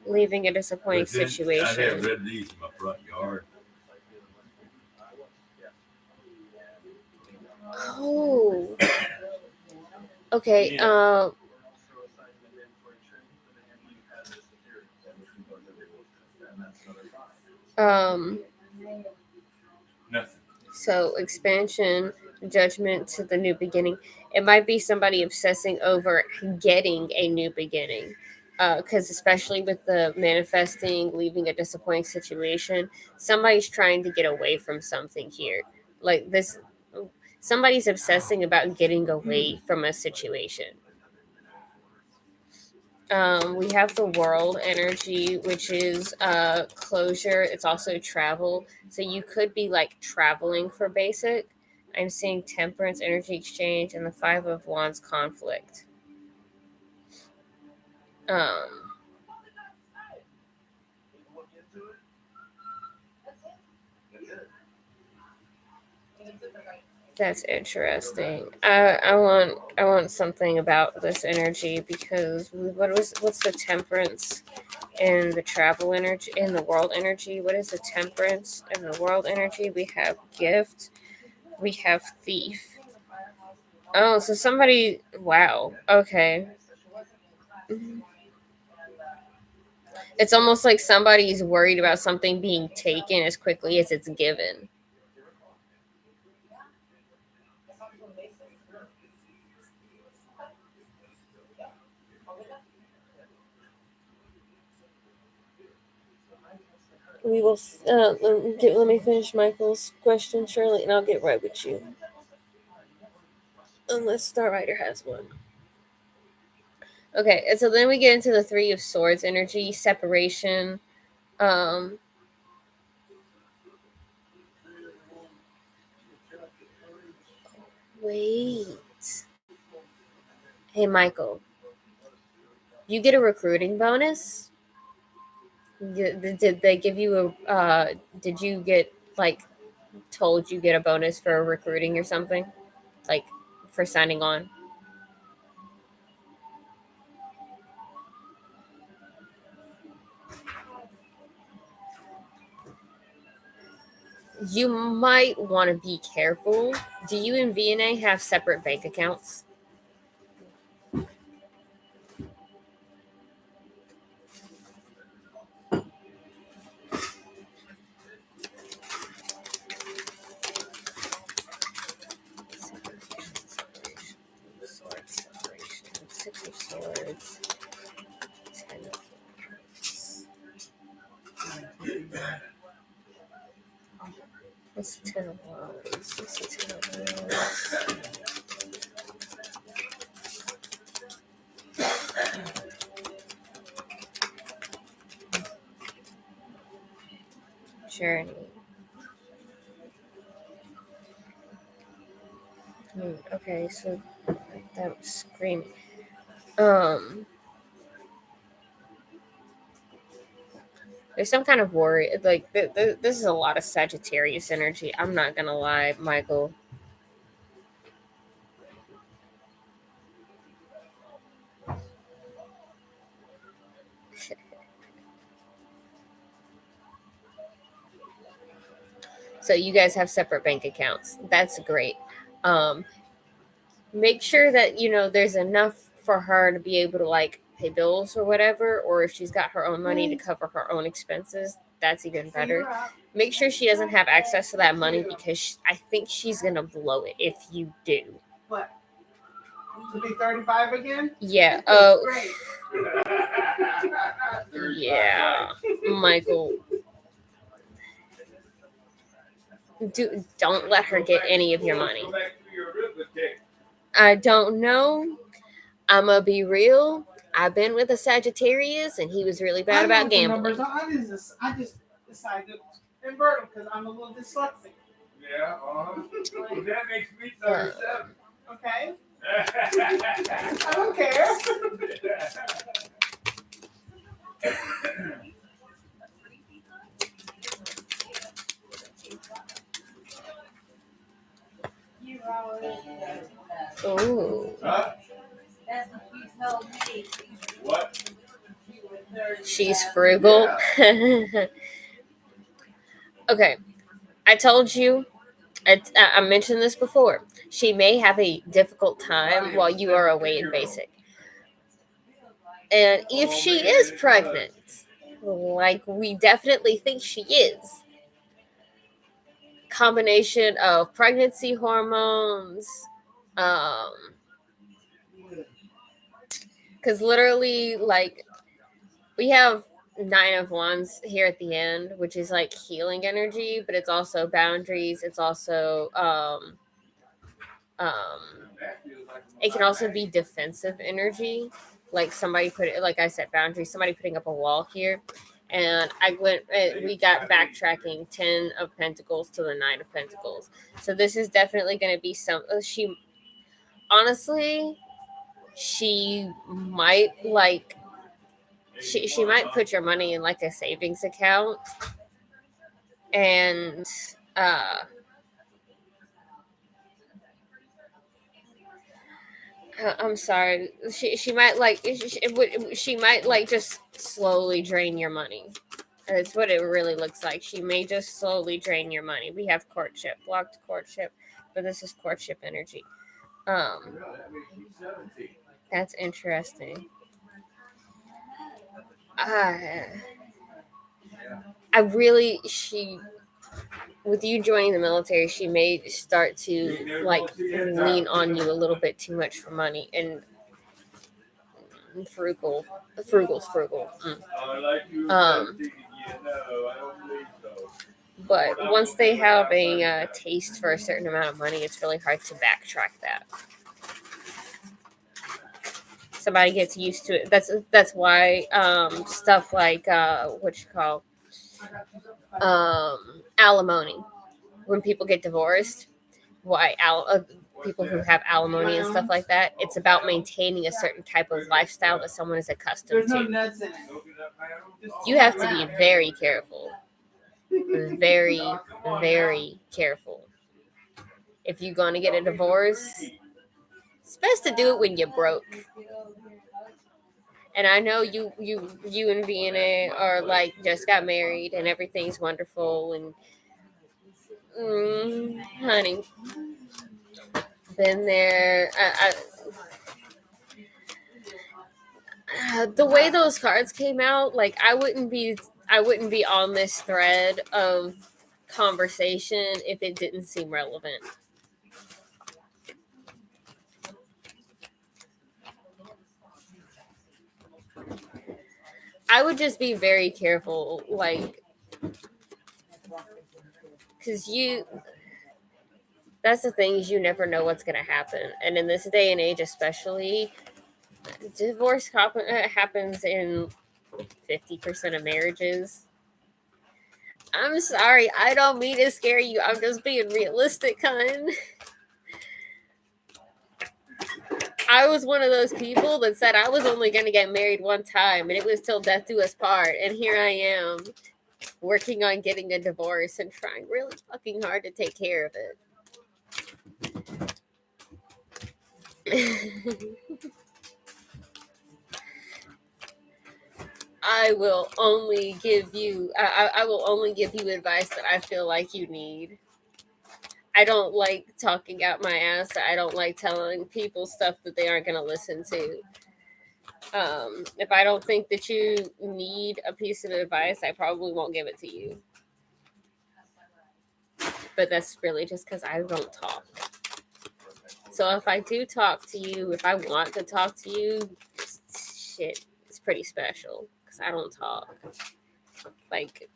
Speaker 1: Leaving a disappointing situation.
Speaker 2: I have read these in my front yard.
Speaker 1: Oh. Okay.
Speaker 2: Yeah. Nothing.
Speaker 1: So expansion, judgment to the new beginning. It might be somebody obsessing over getting a new beginning. Because especially with the manifesting, leaving a disappointing situation, somebody's trying to get away from something here. Like this, somebody's obsessing about getting away from a situation. We have the World energy, which is closure. It's also travel. So you could be like traveling for basic. I'm seeing Temperance, energy exchange, and the Five of Wands, conflict. That's interesting. I want something about this energy because what's the Temperance and the travel energy and the World energy? What is the Temperance and the World energy? We have gift. We have thief. Oh, so somebody. Wow. Okay. It's almost like somebody's worried about something being taken as quickly as it's given. We will. Let me finish Michael's question, Shirley, and I'll get right with you. Unless Star Rider has one. Okay, and so then we get into the Three of Swords energy, separation. Wait. Hey, Michael. You get a recruiting bonus? Did they give you a? Did you get like told you get a bonus for recruiting or something, like for signing on? you might want to be careful. Do you and VNA have separate bank accounts? Six of Swords, Ten of Cups. What's the Ten of Wands? What's the Ten of Wands? Journey. Okay, so that was screaming. There's some kind of worry. Like this is a lot of Sagittarius energy. I'm not gonna lie, Michael. So you guys have separate bank accounts. That's great. Make sure that there's enough for her to be able to like pay bills or whatever, or if she's got her own money to cover her own expenses, that's even better. Make sure she doesn't have access to that money because I think she's gonna blow it if you do.
Speaker 3: What? To be 35 again?
Speaker 1: Yeah.
Speaker 3: Great.
Speaker 1: Yeah, Michael. Don't let her get any of your money. I don't know. I'm gonna be real. I've been with a Sagittarius, and he was really bad about gambling.
Speaker 3: I just decided to invert them because I'm a little dyslexic.
Speaker 2: Yeah, well, that makes me 37.
Speaker 3: Okay. I don't care.
Speaker 1: Ooh.
Speaker 2: Huh?
Speaker 4: That's what you told me.
Speaker 2: What?
Speaker 1: She's frugal. Okay. I told you, I mentioned this before. She may have a difficult time while you are away in basic. And if she is pregnant, like we definitely think she is, combination of pregnancy hormones, because literally, like, we have 9 of Wands here at the end, which is like healing energy, but it's also boundaries. It's also it can also be defensive energy, like somebody like I said, boundaries. Somebody putting up a wall here, and we got backtracking 10 of Pentacles to the 9 of Pentacles. So this is definitely going to be she might like. She might put your money in like a savings account, and I'm sorry. She might like she might like just slowly drain your money. That's what it really looks like. She may just slowly drain your money. We have courtship, blocked courtship, but this is courtship energy. That's interesting. With you joining the military, she may start to like lean on you a little bit too much for money, and frugal's frugal. But once they have a taste for a certain amount of money, it's really hard to backtrack that. Somebody gets used to it. That's why stuff like alimony. When people get divorced, why people who have alimony and stuff like that, it's about maintaining a certain type of lifestyle that someone is accustomed to. You have to be very careful. Very, very careful. If you're going to get a divorce, it's best to do it when you're broke. And I know you and VNA are like just got married and everything's wonderful, and Honey, been there. The way those cards came out, like I wouldn't be on this thread of conversation if it didn't seem relevant. I would just be very careful, like, because that's the thing, is you never know what's going to happen. And in this day and age, especially, divorce happens in 50% of marriages. I'm sorry, I don't mean to scare you. I'm just being realistic, hun. I was one of those people that said I was only going to get married one time, and it was till death do us part. And here I am, working on getting a divorce and trying really fucking hard to take care of it. I will only give you advice that I feel like you need. I don't like talking out my ass. I don't like telling people stuff that they aren't going to listen to. If I don't think that you need a piece of advice, I probably won't give it to you. But that's really just because I don't talk. So if I do talk to you, if I want to talk to you, shit, it's pretty special because I don't talk. Like,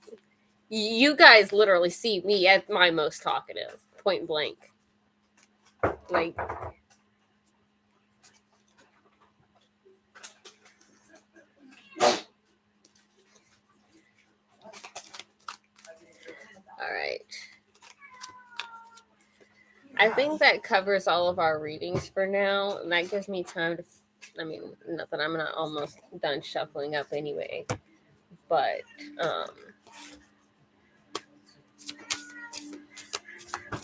Speaker 1: you guys literally see me at my most talkative, point blank. Like, all right. I think that covers all of our readings for now, and that gives me time to. Nothing. I'm not almost done shuffling up anyway, but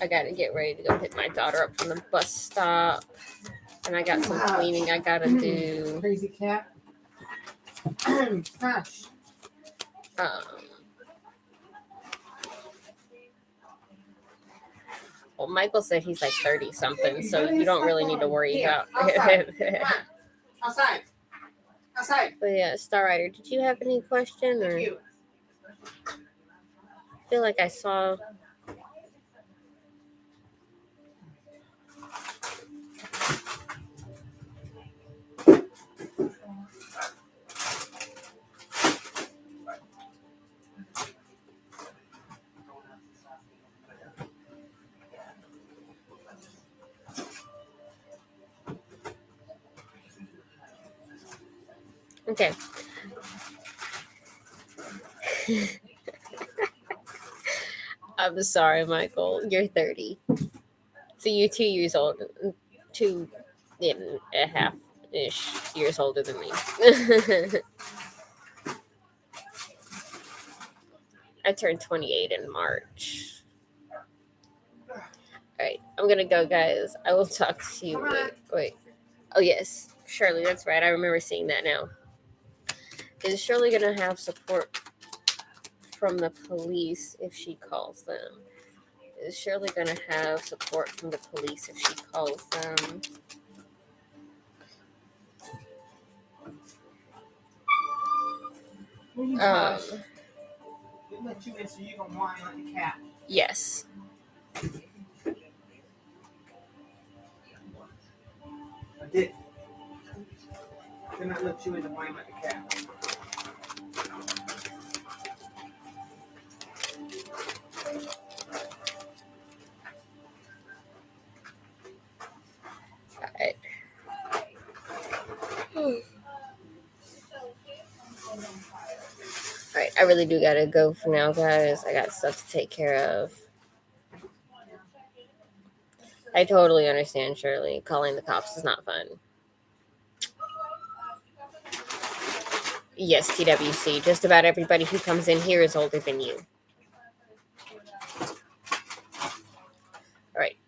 Speaker 1: I gotta get ready to go pick my daughter up from the bus stop, and I got some cleaning I gotta do.
Speaker 3: Crazy cat. Gosh.
Speaker 1: Well, Michael said he's like 30 something, so you don't really need to worry about.
Speaker 3: Outside.
Speaker 1: But yeah, Star Rider, did you have any question? Or I feel like I saw. Okay. I'm sorry, Michael. You're 30. So you're 2 years old. 2.5-ish years older than me. I turned 28 in March. All right. I'm going to go, guys. I will talk to you. Wait. Oh, yes. Shirley, that's right. I remember seeing that now. Is Shirley going to have support from the police if she calls them? Is Shirley going to have support from the police if she calls them?
Speaker 3: Let you in so you don't whine like a cat.
Speaker 1: Yes.
Speaker 3: I did. Then I let you in to whine like a cat.
Speaker 1: Alright. Alright, I really do gotta go for now, guys. I got stuff to take care of. I totally understand, Shirley. Calling the cops is not fun. Yes, TWC. Just about everybody who comes in here is older than you. Alright.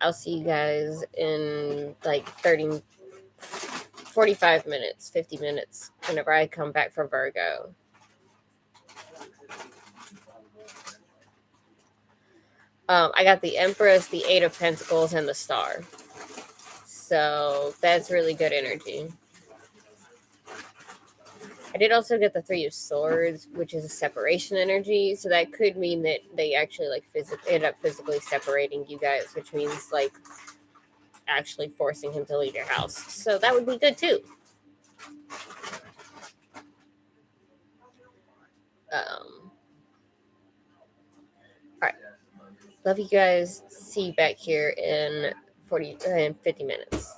Speaker 1: I'll see you guys in like 45 minutes, 50 minutes, whenever I come back from Virgo. I got the Empress, the Eight of Pentacles, and the Star. So that's really good energy. I did also get the Three of Swords, which is a separation energy. So that could mean that they actually like end up physically separating you guys, which means like actually forcing him to leave your house. So that would be good too. All right. Love you guys. See you back here in 50 minutes.